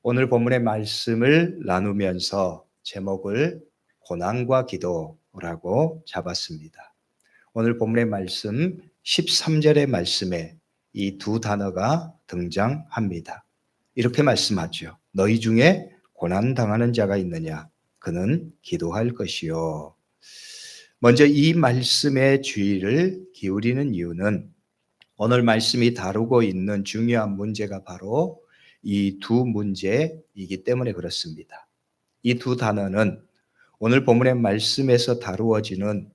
오늘 본문의 말씀을 나누면서 제목을 고난과 기도라고 잡았습니다. 오늘 본문의 말씀 13절의 말씀에 이 두 단어가 등장합니다. 이렇게 말씀하죠. 너희 중에 고난 당하는 자가 있느냐? 그는 기도할 것이요. 먼저 이 말씀의 주의를 기울이는 이유는 오늘 말씀이 다루고 있는 중요한 문제가 바로 이 두 문제이기 때문에 그렇습니다. 이 두 단어는 오늘 본문의 말씀에서 다루어지는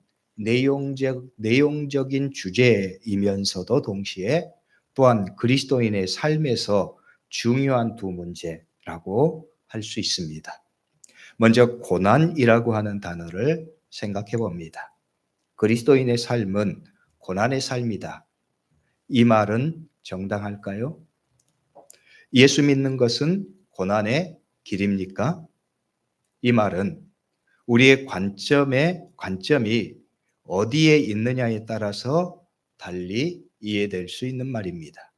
내용적인 주제이면서도 동시에 또한 그리스도인의 삶에서 중요한 두 문제라고 할 수 있습니다. 먼저 고난이라고 하는 단어를 생각해 봅니다. 그리스도인의 삶은 고난의 삶이다. 이 말은 정당할까요? 예수 믿는 것은 고난의 길입니까? 이 말은 우리의 관점이 어디에 있느냐에 따라서 달리 이해될 수 있는 말입니다.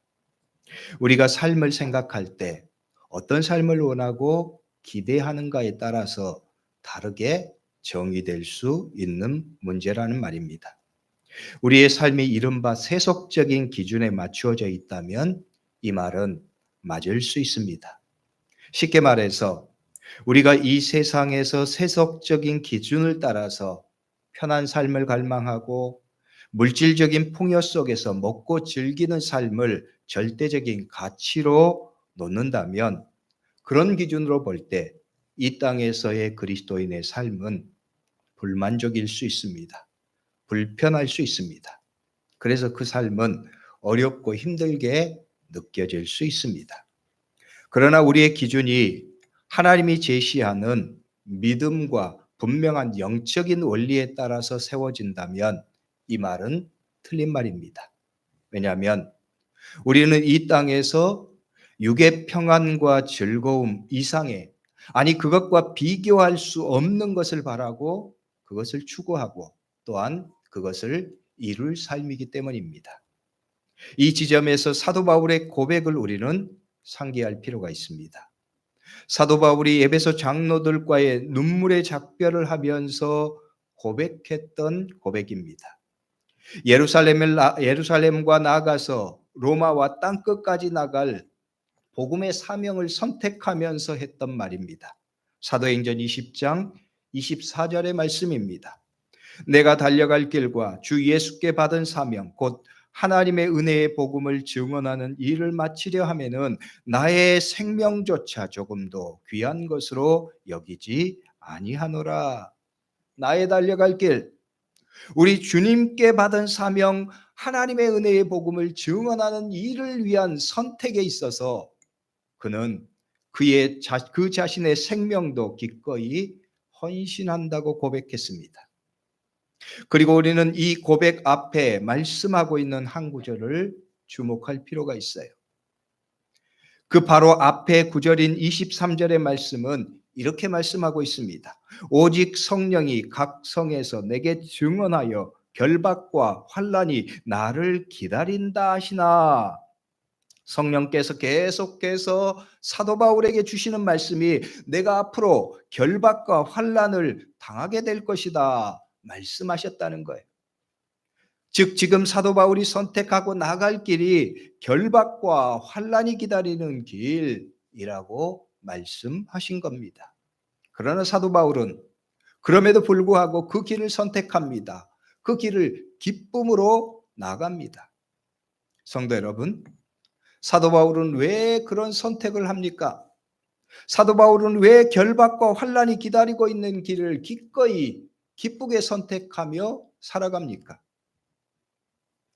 우리가 삶을 생각할 때 어떤 삶을 원하고 기대하는가에 따라서 다르게 정의될 수 있는 문제라는 말입니다. 우리의 삶이 이른바 세속적인 기준에 맞추어져 있다면 이 말은 맞을 수 있습니다. 쉽게 말해서 우리가 이 세상에서 세속적인 기준을 따라서 편한 삶을 갈망하고 물질적인 풍요 속에서 먹고 즐기는 삶을 절대적인 가치로 놓는다면 그런 기준으로 볼 때 이 땅에서의 그리스도인의 삶은 불만족일 수 있습니다. 불편할 수 있습니다. 그래서 그 삶은 어렵고 힘들게 느껴질 수 있습니다. 그러나 우리의 기준이 하나님이 제시하는 믿음과 분명한 영적인 원리에 따라서 세워진다면 이 말은 틀린 말입니다. 왜냐하면 우리는 이 땅에서 육의 평안과 즐거움 이상의 그것과 비교할 수 없는 것을 바라고 그것을 추구하고 또한 그것을 이룰 삶이기 때문입니다. 이 지점에서 사도 바울의 고백을 우리는 상기할 필요가 있습니다. 사도 바울이 에베소 장로들과의 눈물의 작별을 하면서 고백했던 고백입니다. 예루살렘과 나아가서 로마와 땅끝까지 나갈 복음의 사명을 선택하면서 했던 말입니다. 사도행전 20장 24절의 말씀입니다. 내가 달려갈 길과 주 예수께 받은 사명 곧 하나님의 은혜의 복음을 증언하는 일을 마치려 하면은 나의 생명조차 조금도 귀한 것으로 여기지 아니하노라. 나의 달려갈 길, 우리 주님께 받은 사명, 하나님의 은혜의 복음을 증언하는 일을 위한 선택에 있어서 그는 그 자신의 생명도 기꺼이 헌신한다고 고백했습니다. 그리고 우리는 이 고백 앞에 말씀하고 있는 한 구절을 주목할 필요가 있어요. 그 바로 앞에 구절인 23절의 말씀은 이렇게 말씀하고 있습니다. 오직 성령이 각 성에서 내게 증언하여 결박과 환난이 나를 기다린다 하시나. 성령께서 계속해서 사도 바울에게 주시는 말씀이 내가 앞으로 결박과 환난을 당하게 될 것이다 말씀하셨다는 거예요. 즉 지금 사도 바울이 선택하고 나갈 길이 결박과 환난이 기다리는 길이라고 말씀하신 겁니다. 그러나 사도 바울은 그럼에도 불구하고 그 길을 선택합니다. 그 길을 기쁨으로 나갑니다. 성도 여러분, 사도 바울은 왜 그런 선택을 합니까? 사도 바울은 왜 결박과 환난이 기다리고 있는 길을 기꺼이 기쁘게 선택하며 살아갑니까?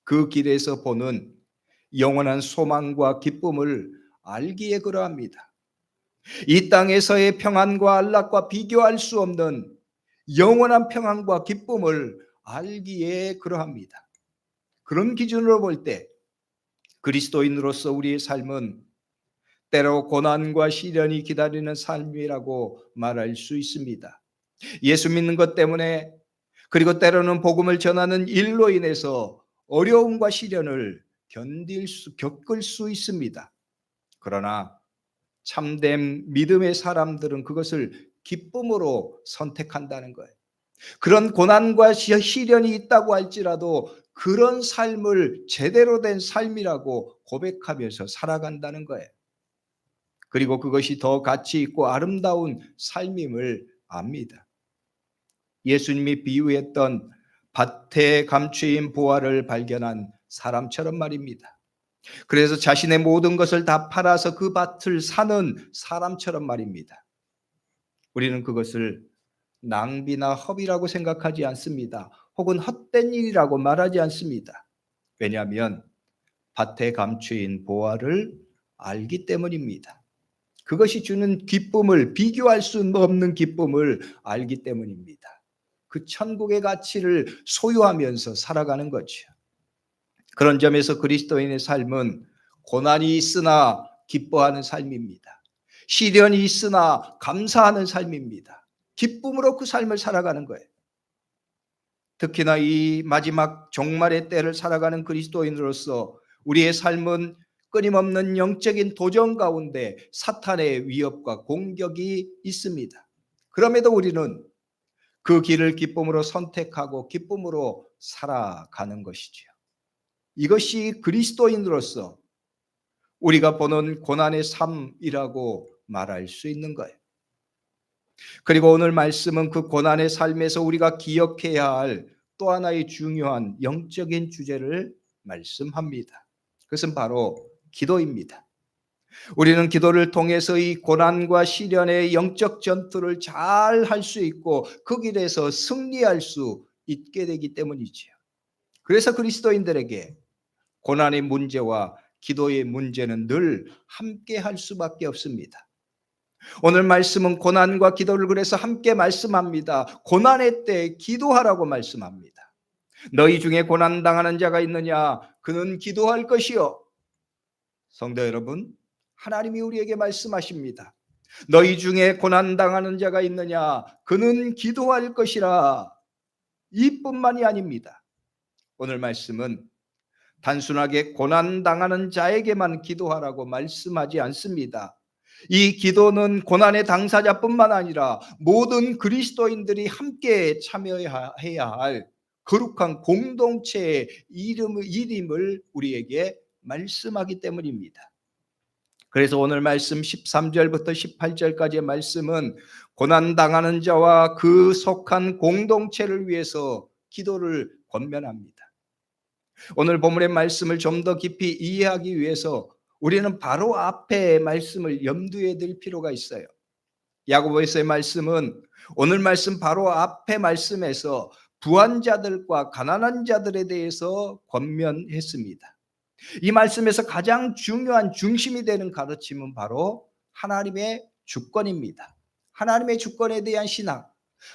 그 길에서 보는 영원한 소망과 기쁨을 알기에 그러합니다. 이 땅에서의 평안과 안락과 비교할 수 없는 영원한 평안과 기쁨을 알기에 그러합니다. 그런 기준으로 볼 때 그리스도인으로서 우리의 삶은 때로 고난과 시련이 기다리는 삶이라고 말할 수 있습니다. 예수 믿는 것 때문에 그리고 때로는 복음을 전하는 일로 인해서 어려움과 시련을 겪을 수 있습니다. 그러나 참된 믿음의 사람들은 그것을 기쁨으로 선택한다는 거예요. 그런 고난과 시련이 있다고 할지라도 그런 삶을 제대로 된 삶이라고 고백하면서 살아간다는 거예요. 그리고 그것이 더 가치 있고 아름다운 삶임을 압니다. 예수님이 비유했던 밭에 감추인 보화를 발견한 사람처럼 말입니다. 그래서 자신의 모든 것을 다 팔아서 그 밭을 사는 사람처럼 말입니다. 우리는 그것을 낭비나 허비라고 생각하지 않습니다. 혹은 헛된 일이라고 말하지 않습니다. 왜냐하면 밭에 감추인 보화를 알기 때문입니다. 그것이 주는 기쁨을, 비교할 수 없는 기쁨을 알기 때문입니다. 그 천국의 가치를 소유하면서 살아가는 거죠. 그런 점에서 그리스도인의 삶은 고난이 있으나 기뻐하는 삶입니다. 시련이 있으나 감사하는 삶입니다. 기쁨으로 그 삶을 살아가는 거예요. 특히나 이 마지막 종말의 때를 살아가는 그리스도인으로서 우리의 삶은 끊임없는 영적인 도전 가운데 사탄의 위협과 공격이 있습니다. 그럼에도 우리는 그 길을 기쁨으로 선택하고 기쁨으로 살아가는 것이지요. 이것이 그리스도인으로서 우리가 보는 고난의 삶이라고 말할 수 있는 거예요. 그리고 오늘 말씀은 그 고난의 삶에서 우리가 기억해야 할 또 하나의 중요한 영적인 주제를 말씀합니다. 그것은 바로 기도입니다. 우리는 기도를 통해서 이 고난과 시련의 영적 전투를 잘 할 수 있고 그 길에서 승리할 수 있게 되기 때문이지요. 그래서 그리스도인들에게 고난의 문제와 기도의 문제는 늘 함께 할 수밖에 없습니다. 오늘 말씀은 고난과 기도를 그래서 함께 말씀합니다. 고난의 때 기도하라고 말씀합니다. 너희 중에 고난 당하는 자가 있느냐? 그는 기도할 것이요. 성도 여러분, 하나님이 우리에게 말씀하십니다. 너희 중에 고난 당하는 자가 있느냐? 그는 기도할 것이라. 이뿐만이 아닙니다. 오늘 말씀은 단순하게 고난 당하는 자에게만 기도하라고 말씀하지 않습니다. 이 기도는 고난의 당사자뿐만 아니라 모든 그리스도인들이 함께 참여해야 할 거룩한 공동체의 일임을 우리에게 말씀하기 때문입니다. 그래서 오늘 말씀 13절부터 18절까지의 말씀은 고난당하는 자와 그 속한 공동체를 위해서 기도를 권면합니다. 오늘 본문의 말씀을 좀 더 깊이 이해하기 위해서 우리는 바로 앞에 말씀을 염두에 둘 필요가 있어요. 야고보서의 말씀은 오늘 말씀 바로 앞에 말씀에서 부한 자들과 가난한 자들에 대해서 권면했습니다. 이 말씀에서 가장 중요한 중심이 되는 가르침은 바로 하나님의 주권입니다. 하나님의 주권에 대한 신앙,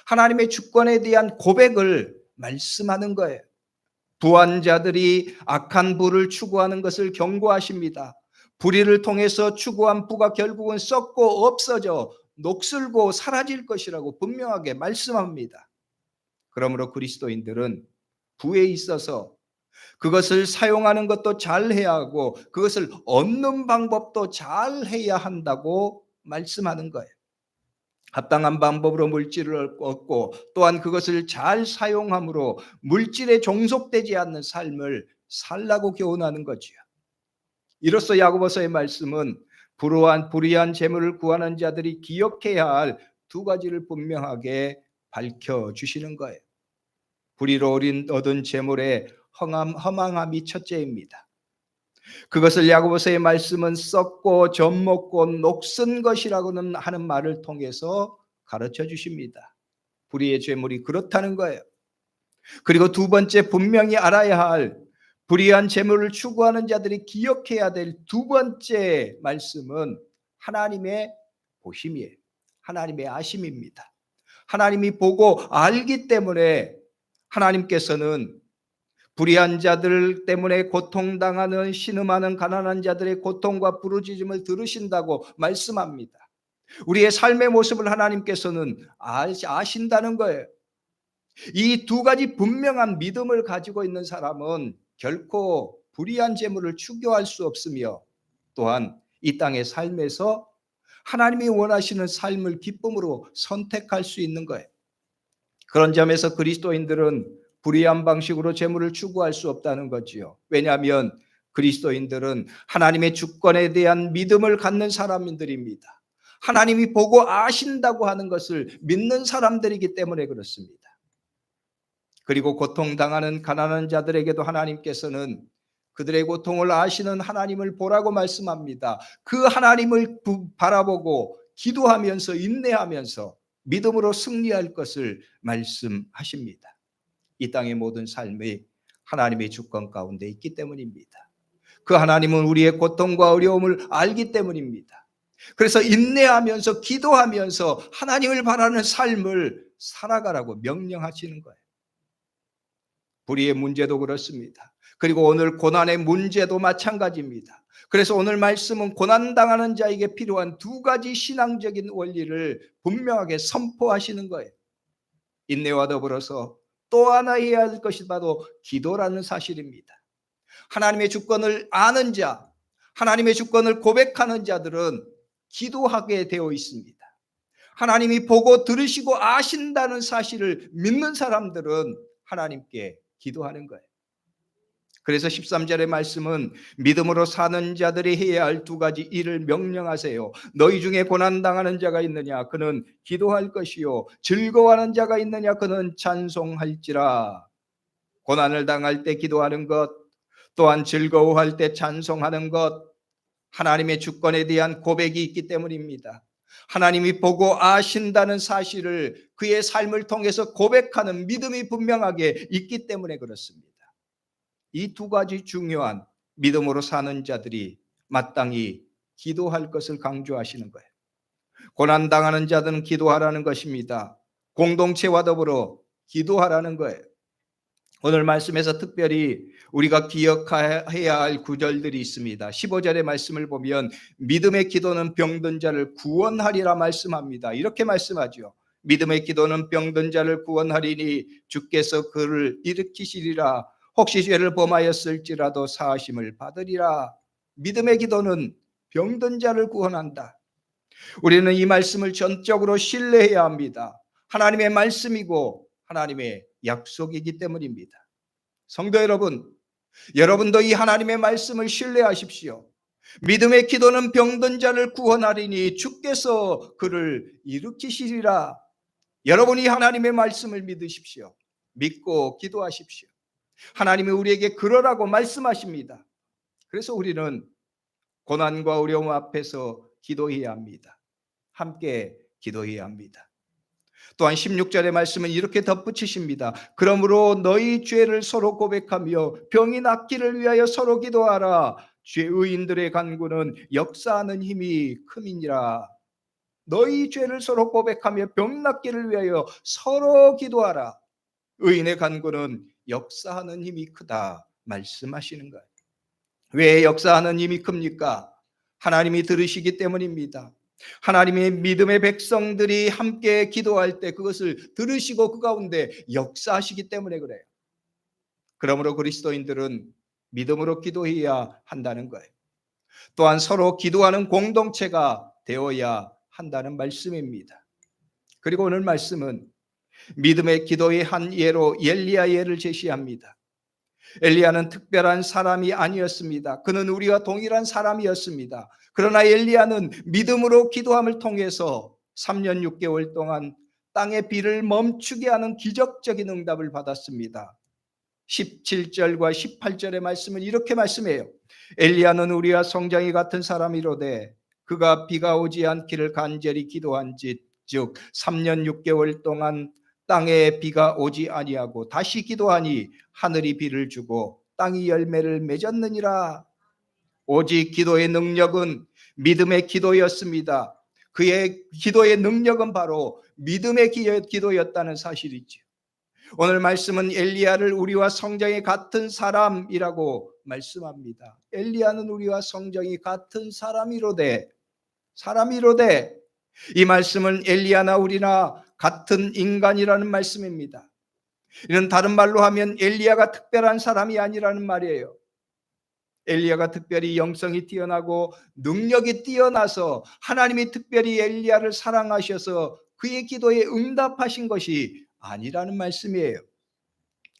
하나님의 주권에 대한 고백을 말씀하는 거예요. 부한 자들이 악한 부를 추구하는 것을 경고하십니다. 불의를 통해서 추구한 부가 결국은 썩고 없어져 녹슬고 사라질 것이라고 분명하게 말씀합니다. 그러므로 그리스도인들은 부에 있어서 그것을 사용하는 것도 잘 해야 하고 그것을 얻는 방법도 잘 해야 한다고 말씀하는 거예요. 합당한 방법으로 물질을 얻고 또한 그것을 잘 사용함으로 물질에 종속되지 않는 삶을 살라고 교훈하는 거지요. 이로써 야고보서의 말씀은 불의한 재물을 구하는 자들이 기억해야 할 두 가지를 분명하게 밝혀주시는 거예요. 불의로 얻은 재물의 허망함이 첫째입니다. 그것을 야고보서의 말씀은 썩고 젖먹고 녹슨 것이라고는 하는 말을 통해서 가르쳐 주십니다. 불의의 재물이 그렇다는 거예요. 그리고 두 번째 분명히 알아야 할 불의한 재물을 추구하는 자들이 기억해야 될 두 번째 말씀은 하나님의 보심이에요. 하나님의 아심입니다. 하나님이 보고 알기 때문에 하나님께서는 불의한 자들 때문에 고통당하는 신음하는 가난한 자들의 고통과 부르짖음을 들으신다고 말씀합니다. 우리의 삶의 모습을 하나님께서는 아신다는 거예요. 이 두 가지 분명한 믿음을 가지고 있는 사람은 결코 불의한 재물을 추구할 수 없으며 또한 이 땅의 삶에서 하나님이 원하시는 삶을 기쁨으로 선택할 수 있는 거예요. 그런 점에서 그리스도인들은 불의한 방식으로 재물을 추구할 수 없다는 거지요. 왜냐하면 그리스도인들은 하나님의 주권에 대한 믿음을 갖는 사람들입니다. 하나님이 보고 아신다고 하는 것을 믿는 사람들이기 때문에 그렇습니다. 그리고 고통당하는 가난한 자들에게도 하나님께서는 그들의 고통을 아시는 하나님을 보라고 말씀합니다. 그 하나님을 바라보고 기도하면서 인내하면서 믿음으로 승리할 것을 말씀하십니다. 이 땅의 모든 삶이 하나님의 주권 가운데 있기 때문입니다. 그 하나님은 우리의 고통과 어려움을 알기 때문입니다. 그래서 인내하면서 기도하면서 하나님을 바라는 삶을 살아가라고 명령하시는 거예요. 불의의 문제도 그렇습니다. 그리고 오늘 고난의 문제도 마찬가지입니다. 그래서 오늘 말씀은 고난당하는 자에게 필요한 두 가지 신앙적인 원리를 분명하게 선포하시는 거예요. 인내와 더불어서 또 하나 해야 할 것이 바로 기도라는 사실입니다. 하나님의 주권을 아는 자, 하나님의 주권을 고백하는 자들은 기도하게 되어 있습니다. 하나님이 보고 들으시고 아신다는 사실을 믿는 사람들은 하나님께 기도하는 거예요. 그래서 13절의 말씀은 믿음으로 사는 자들이 해야 할 두 가지 일을 명령하세요. 너희 중에 고난당하는 자가 있느냐? 그는 기도할 것이요. 즐거워하는 자가 있느냐? 그는 찬송할지라. 고난을 당할 때 기도하는 것, 또한 즐거워할 때 찬송하는 것, 하나님의 주권에 대한 고백이 있기 때문입니다. 하나님이 보고 아신다는 사실을 그의 삶을 통해서 고백하는 믿음이 분명하게 있기 때문에 그렇습니다. 이 두 가지 중요한 믿음으로 사는 자들이 마땅히 기도할 것을 강조하시는 거예요. 고난당하는 자들은 기도하라는 것입니다. 공동체와 더불어 기도하라는 거예요. 오늘 말씀에서 특별히 우리가 기억해야 할 구절들이 있습니다. 15절의 말씀을 보면 믿음의 기도는 병든 자를 구원하리라 말씀합니다. 이렇게 말씀하죠. 믿음의 기도는 병든 자를 구원하리니 주께서 그를 일으키시리라. 혹시 죄를 범하였을지라도 사하심을 받으리라. 믿음의 기도는 병든 자를 구원한다. 우리는 이 말씀을 전적으로 신뢰해야 합니다. 하나님의 말씀이고 하나님의 약속이기 때문입니다. 성도 여러분, 여러분도 이 하나님의 말씀을 신뢰하십시오. 믿음의 기도는 병든 자를 구원하리니 주께서 그를 일으키시리라. 여러분이 하나님의 말씀을 믿으십시오. 믿고 기도하십시오. 하나님이 우리에게 그러라고 말씀하십니다. 그래서 우리는 고난과 어려움 앞에서 기도해야 합니다. 함께 기도해야 합니다. 또한 16절의 말씀은 이렇게 덧붙이십니다. 그러므로 너희 죄를 서로 고백하며 병이 낫기를 위하여 서로 기도하라. 의인들의 간구는 역사하는 힘이 큼이니라. 너희 죄를 서로 고백하며 병 낫기를 위하여 서로 기도하라. 의인의 간구는 역사하는 힘이 크다 말씀하시는 거예요. 왜 역사하는 힘이 큽니까? 하나님이 들으시기 때문입니다. 하나님의 믿음의 백성들이 함께 기도할 때 그것을 들으시고 그 가운데 역사하시기 때문에 그래요. 그러므로 그리스도인들은 믿음으로 기도해야 한다는 거예요. 또한 서로 기도하는 공동체가 되어야 한다는 말씀입니다. 그리고 오늘 말씀은 믿음의 기도의 한 예로 엘리야 예를 제시합니다. 엘리야는 특별한 사람이 아니었습니다. 그는 우리와 동일한 사람이었습니다. 그러나 엘리야는 믿음으로 기도함을 통해서 3년 6개월 동안 땅의 비를 멈추게 하는 기적적인 응답을 받았습니다. 17절과 18절의 말씀은 이렇게 말씀해요. 엘리야는 우리와 성장이 같은 사람이로되 그가 비가 오지 않기를 간절히 기도한즉 3년 6개월 동안 땅에 비가 오지 아니하고 다시 기도하니 하늘이 비를 주고 땅이 열매를 맺었느니라. 오직 기도의 능력은 믿음의 기도였습니다. 그의 기도의 능력은 바로 믿음의 기도였다는 사실이죠. 오늘 말씀은 엘리야를 우리와 성정이 같은 사람이라고 말씀합니다. 엘리야는 우리와 성정이 같은 사람이로되 이 말씀은 엘리야나 우리나 같은 인간이라는 말씀입니다. 이는 다른 말로 하면 엘리야가 특별한 사람이 아니라는 말이에요. 엘리야가 특별히 영성이 뛰어나고 능력이 뛰어나서 하나님이 특별히 엘리야를 사랑하셔서 그의 기도에 응답하신 것이 아니라는 말씀이에요.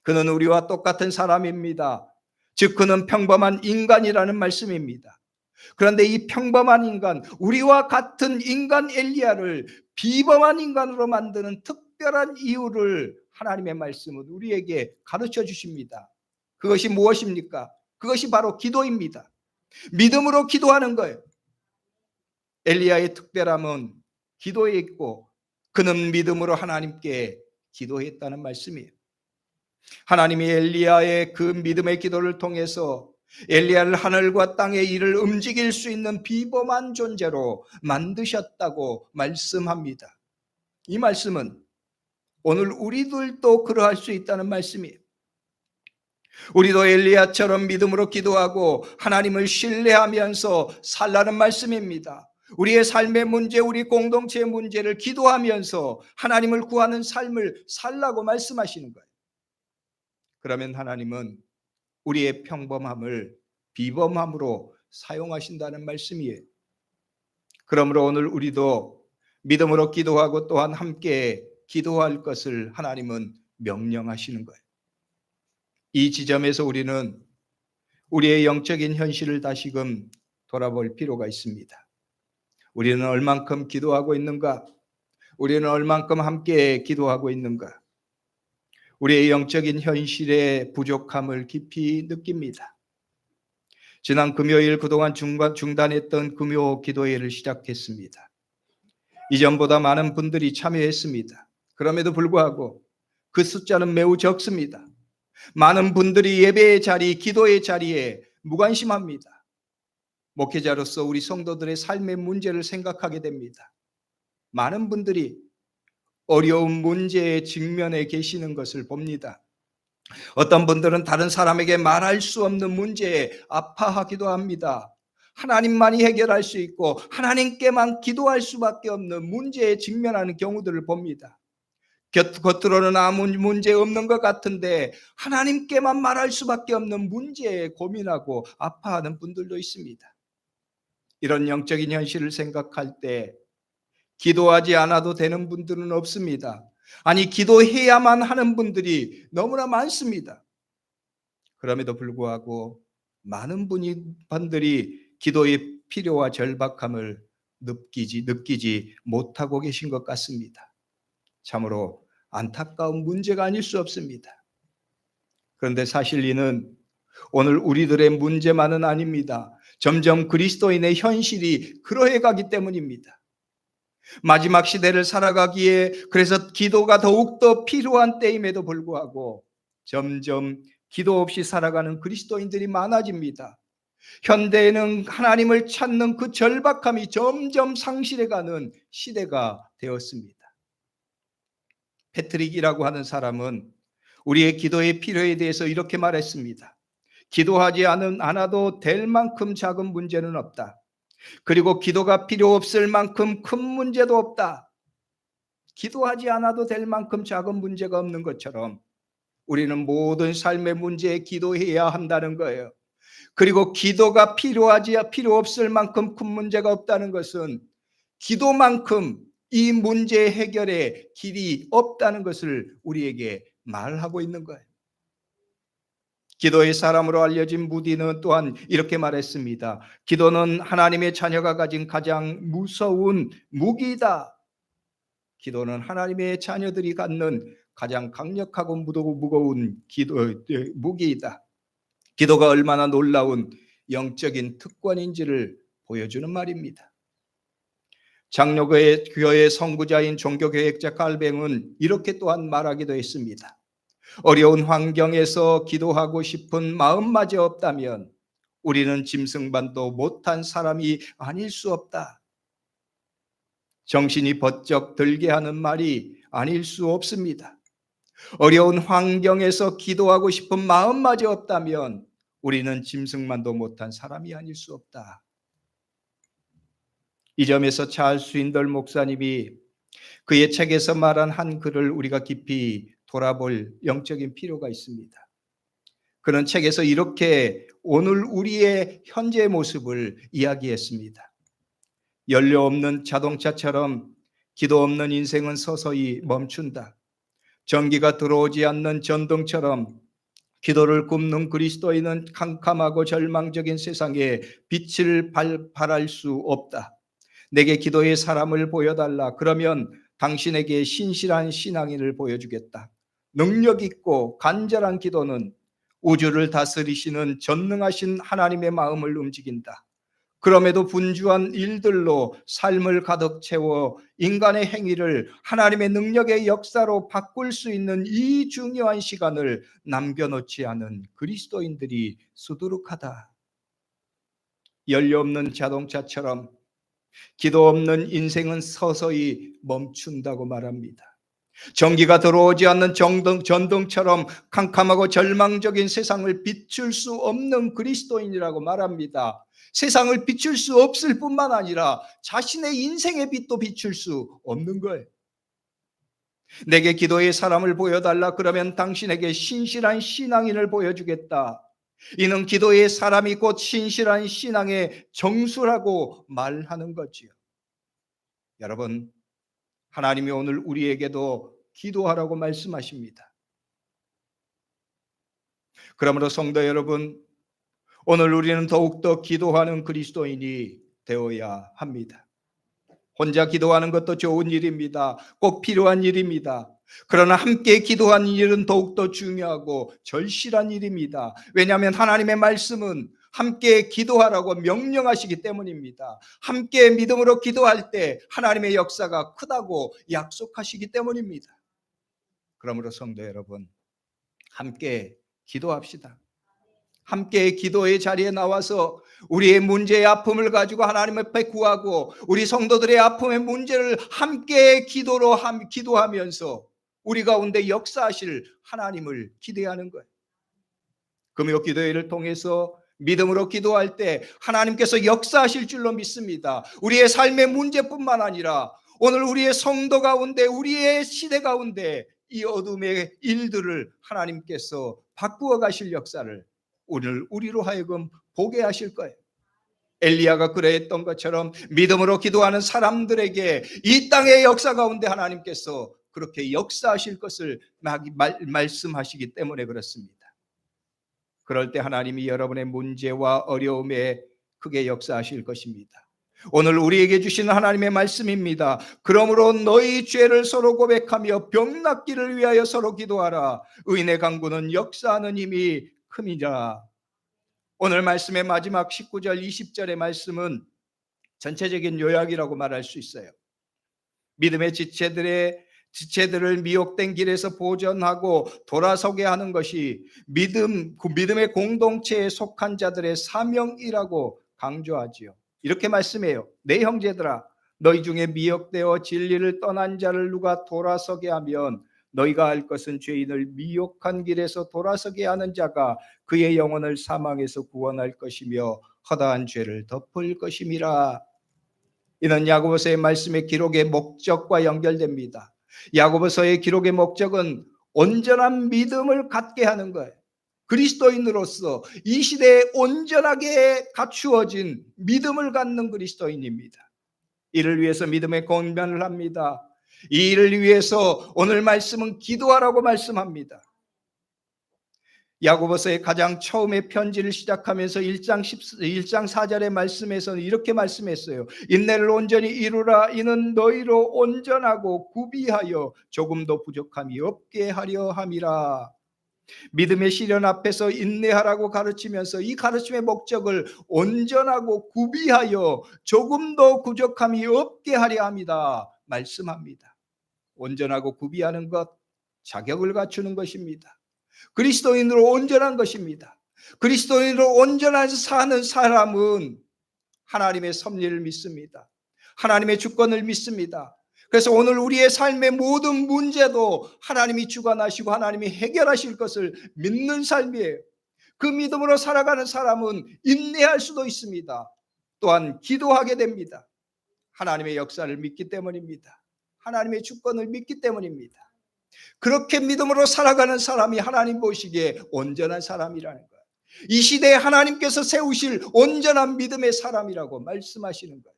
그는 우리와 똑같은 사람입니다. 즉 그는 평범한 인간이라는 말씀입니다. 그런데 이 평범한 인간, 우리와 같은 인간 엘리야를 비범한 인간으로 만드는 특별한 이유를 하나님의 말씀은 우리에게 가르쳐 주십니다. 그것이 무엇입니까? 그것이 바로 기도입니다. 믿음으로 기도하는 거예요. 엘리야의 특별함은 기도에 있고 그는 믿음으로 하나님께 기도했다는 말씀이에요. 하나님이 엘리야의 그 믿음의 기도를 통해서 엘리야를 하늘과 땅의 일을 움직일 수 있는 비범한 존재로 만드셨다고 말씀합니다. 이 말씀은 오늘 우리들도 그러할 수 있다는 말씀이에요. 우리도 엘리야처럼 믿음으로 기도하고 하나님을 신뢰하면서 살라는 말씀입니다. 우리의 삶의 문제, 우리 공동체의 문제를 기도하면서 하나님을 구하는 삶을 살라고 말씀하시는 거예요. 그러면 하나님은 우리의 평범함을 비범함으로 사용하신다는 말씀이에요. 그러므로 오늘 우리도 믿음으로 기도하고 또한 함께 기도할 것을 하나님은 명령하시는 거예요. 이 지점에서 우리는 우리의 영적인 현실을 다시금 돌아볼 필요가 있습니다. 우리는 얼만큼 기도하고 있는가? 우리는 얼만큼 함께 기도하고 있는가? 우리의 영적인 현실의 부족함을 깊이 느낍니다. 지난 금요일 그동안 중단했던 금요 기도회를 시작했습니다. 이전보다 많은 분들이 참여했습니다. 그럼에도 불구하고 그 숫자는 매우 적습니다. 많은 분들이 예배의 자리, 기도의 자리에 무관심합니다. 목회자로서 우리 성도들의 삶의 문제를 생각하게 됩니다. 많은 분들이 어려운 문제에 직면해 계시는 것을 봅니다. 어떤 분들은 다른 사람에게 말할 수 없는 문제에 아파하기도 합니다. 하나님만이 해결할 수 있고 하나님께만 기도할 수밖에 없는 문제에 직면하는 경우들을 봅니다. 겉으로는 아무 문제 없는 것 같은데 하나님께만 말할 수밖에 없는 문제에 고민하고 아파하는 분들도 있습니다. 이런 영적인 현실을 생각할 때 기도하지 않아도 되는 분들은 없습니다. 아니, 기도해야만 하는 분들이 너무나 많습니다. 그럼에도 불구하고 많은 분들이 기도의 필요와 절박함을 느끼지 못하고 계신 것 같습니다. 참으로 안타까운 문제가 아닐 수 없습니다. 그런데 사실 이는 오늘 우리들의 문제만은 아닙니다. 점점 그리스도인의 현실이 그러해 가기 때문입니다. 마지막 시대를 살아가기에 그래서 기도가 더욱더 필요한 때임에도 불구하고 점점 기도 없이 살아가는 그리스도인들이 많아집니다. 현대에는 하나님을 찾는 그 절박함이 점점 상실해가는 시대가 되었습니다. 패트릭이라고 하는 사람은 우리의 기도의 필요에 대해서 이렇게 말했습니다. 기도하지 않아도 될 만큼 작은 문제는 없다. 그리고 기도가 필요 없을 만큼 큰 문제도 없다. 기도하지 않아도 될 만큼 작은 문제가 없는 것처럼 우리는 모든 삶의 문제에 기도해야 한다는 거예요. 그리고 기도가 필요 없을 만큼 큰 문제가 없다는 것은 기도만큼 이 문제 해결의 길이 없다는 것을 우리에게 말하고 있는 거예요. 기도의 사람으로 알려진 무디는 또한 이렇게 말했습니다. 기도는 하나님의 자녀가 가진 가장 무서운 무기이다. 기도는 하나님의 자녀들이 갖는 가장 강력하고 무거운 무기이다. 기도가 얼마나 놀라운 영적인 특권인지를 보여주는 말입니다. 장로교의 선구자인 종교개혁자 칼뱅은 이렇게 또한 말하기도 했습니다. 어려운 환경에서 기도하고 싶은 마음마저 없다면 우리는 짐승반도 못한 사람이 아닐 수 없다. 정신이 번쩍 들게 하는 말이 아닐 수 없습니다. 어려운 환경에서 기도하고 싶은 마음마저 없다면 우리는 짐승만도 못한 사람이 아닐 수 없다. 이 점에서 찰스 스윈덜 목사님이 그의 책에서 말한 한 글을 우리가 깊이 돌아볼 영적인 필요가 있습니다. 그는 책에서 이렇게 오늘 우리의 현재 모습을 이야기했습니다. 연료 없는 자동차처럼 기도 없는 인생은 서서히 멈춘다. 전기가 들어오지 않는 전등처럼 기도를 굽는 그리스도인은 캄캄하고 절망적인 세상에 빛을 발할 수 없다. 내게 기도의 사람을 보여달라. 그러면 당신에게 신실한 신앙인을 보여주겠다. 능력 있고 간절한 기도는 우주를 다스리시는 전능하신 하나님의 마음을 움직인다. 그럼에도 분주한 일들로 삶을 가득 채워 인간의 행위를 하나님의 능력의 역사로 바꿀 수 있는 이 중요한 시간을 남겨놓지 않은 그리스도인들이 수두룩하다. 연료 없는 자동차처럼 기도 없는 인생은 서서히 멈춘다고 말합니다. 전기가 들어오지 않는 전등처럼 캄캄하고 절망적인 세상을 비출 수 없는 그리스도인이라고 말합니다. 세상을 비출 수 없을 뿐만 아니라 자신의 인생의 빛도 비출 수 없는 거예요. 내게 기도의 사람을 보여달라. 그러면 당신에게 신실한 신앙인을 보여주겠다. 이는 기도의 사람이 곧 신실한 신앙의 정수라고 말하는 거지요. 여러분, 하나님이 오늘 우리에게도 기도하라고 말씀하십니다. 그러므로 성도 여러분, 오늘 우리는 더욱더 기도하는 그리스도인이 되어야 합니다. 혼자 기도하는 것도 좋은 일입니다. 꼭 필요한 일입니다. 그러나 함께 기도하는 일은 더욱더 중요하고 절실한 일입니다. 왜냐하면 하나님의 말씀은 함께 기도하라고 명령하시기 때문입니다. 함께 믿음으로 기도할 때 하나님의 역사가 크다고 약속하시기 때문입니다. 그러므로 성도 여러분, 함께 기도합시다. 함께 기도의 자리에 나와서 우리의 문제의 아픔을 가지고 하나님 앞에 구하고 우리 성도들의 아픔의 문제를 함께 기도하면서 우리 가운데 역사하실 하나님을 기대하는 거예요. 금요 기도회를 통해서 믿음으로 기도할 때 하나님께서 역사하실 줄로 믿습니다. 우리의 삶의 문제뿐만 아니라 오늘 우리의 성도 가운데, 우리의 시대 가운데 이 어둠의 일들을 하나님께서 바꾸어 가실 역사를 오늘 우리로 하여금 보게 하실 거예요. 엘리야가 그랬던 것처럼 믿음으로 기도하는 사람들에게 이 땅의 역사 가운데 하나님께서 그렇게 역사하실 것을 말씀하시기 때문에 그렇습니다. 그럴 때 하나님이 여러분의 문제와 어려움에 크게 역사하실 것입니다. 오늘 우리에게 주시는 하나님의 말씀입니다. 그러므로 너희 죄를 서로 고백하며 병 낫기를 위하여 서로 기도하라. 의인의 강구는 역사하는 힘이 큼이라. 오늘 말씀의 마지막 19절 20절의 말씀은 전체적인 요약이라고 말할 수 있어요. 믿음의 지체들을 미혹된 길에서 보존하고 돌아서게 하는 것이 믿음의 공동체에 속한 자들의 사명이라고 강조하지요. 이렇게 말씀해요. 내 형제들아, 너희 중에 미혹되어 진리를 떠난 자를 누가 돌아서게 하면 너희가 알 것은 죄인을 미혹한 길에서 돌아서게 하는 자가 그의 영혼을 사망에서 구원할 것이며 허다한 죄를 덮을 것임이라. 이는 야고보서의 말씀의 기록의 목적과 연결됩니다. 야고보서의 기록의 목적은 온전한 믿음을 갖게 하는 거예요. 그리스도인으로서 이 시대에 온전하게 갖추어진 믿음을 갖는 그리스도인입니다. 이를 위해서 믿음의 권면을 합니다. 이 일을 위해서 오늘 말씀은 기도하라고 말씀합니다. 야고보서의 가장 처음에 편지를 시작하면서 1장 4절의 말씀에서는 이렇게 말씀했어요. 인내를 온전히 이루라. 이는 너희로 온전하고 구비하여 조금도 부족함이 없게 하려 함이라. 믿음의 시련 앞에서 인내하라고 가르치면서 이 가르침의 목적을 온전하고 구비하여 조금도 부족함이 없게 하려 합니다. 말씀합니다. 온전하고 구비하는 것, 자격을 갖추는 것입니다. 그리스도인으로 온전한 것입니다. 그리스도인으로 온전해서 사는 사람은 하나님의 섭리를 믿습니다. 하나님의 주권을 믿습니다. 그래서 오늘 우리의 삶의 모든 문제도 하나님이 주관하시고 하나님이 해결하실 것을 믿는 삶이에요. 그 믿음으로 살아가는 사람은 인내할 수도 있습니다. 또한 기도하게 됩니다. 하나님의 역사를 믿기 때문입니다. 하나님의 주권을 믿기 때문입니다. 그렇게 믿음으로 살아가는 사람이 하나님 보시기에 온전한 사람이라는 거예요. 이 시대에 하나님께서 세우실 온전한 믿음의 사람이라고 말씀하시는 거예요.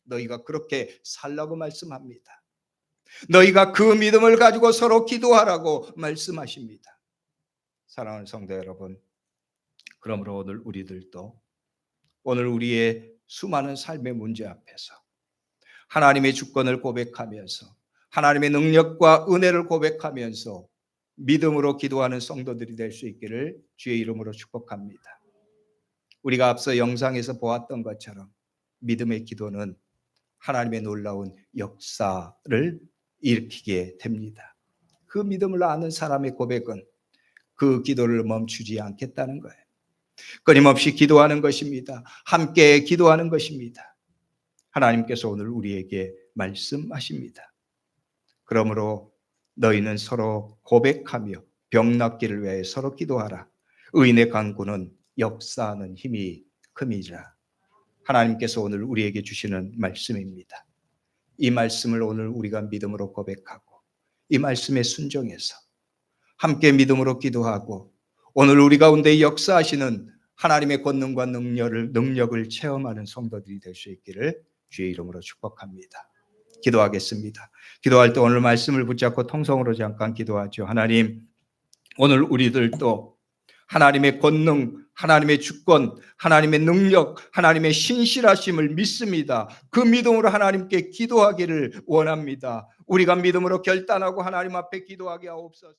너희가 그렇게 살라고 말씀합니다. 너희가 그 믿음을 가지고 서로 기도하라고 말씀하십니다. 사랑하는 성도 여러분, 그러므로 오늘 우리의 수많은 삶의 문제 앞에서 하나님의 주권을 고백하면서 하나님의 능력과 은혜를 고백하면서 믿음으로 기도하는 성도들이 될 수 있기를 주의 이름으로 축복합니다. 우리가 앞서 영상에서 보았던 것처럼 믿음의 기도는 하나님의 놀라운 역사를 일으키게 됩니다. 그 믿음을 아는 사람의 고백은 그 기도를 멈추지 않겠다는 거예요. 끊임없이 기도하는 것입니다. 함께 기도하는 것입니다. 하나님께서 오늘 우리에게 말씀하십니다. 그러므로 너희는 서로 고백하며 병 낫기를 위해 서로 기도하라. 의인의 간구는 역사하는 힘이 큼이라. 하나님께서 오늘 우리에게 주시는 말씀입니다. 이 말씀을 오늘 우리가 믿음으로 고백하고 이 말씀에 순종해서 함께 믿음으로 기도하고 오늘 우리 가운데 역사하시는 하나님의 권능과 능력을 체험하는 성도들이 될 수 있기를 주의 이름으로 축복합니다. 기도하겠습니다. 기도할 때 오늘 말씀을 붙잡고 통성으로 잠깐 기도하죠. 하나님, 오늘 우리들도 하나님의 권능, 하나님의 주권, 하나님의 능력, 하나님의 신실하심을 믿습니다. 그 믿음으로 하나님께 기도하기를 원합니다. 우리가 믿음으로 결단하고 하나님 앞에 기도하게 하옵소서.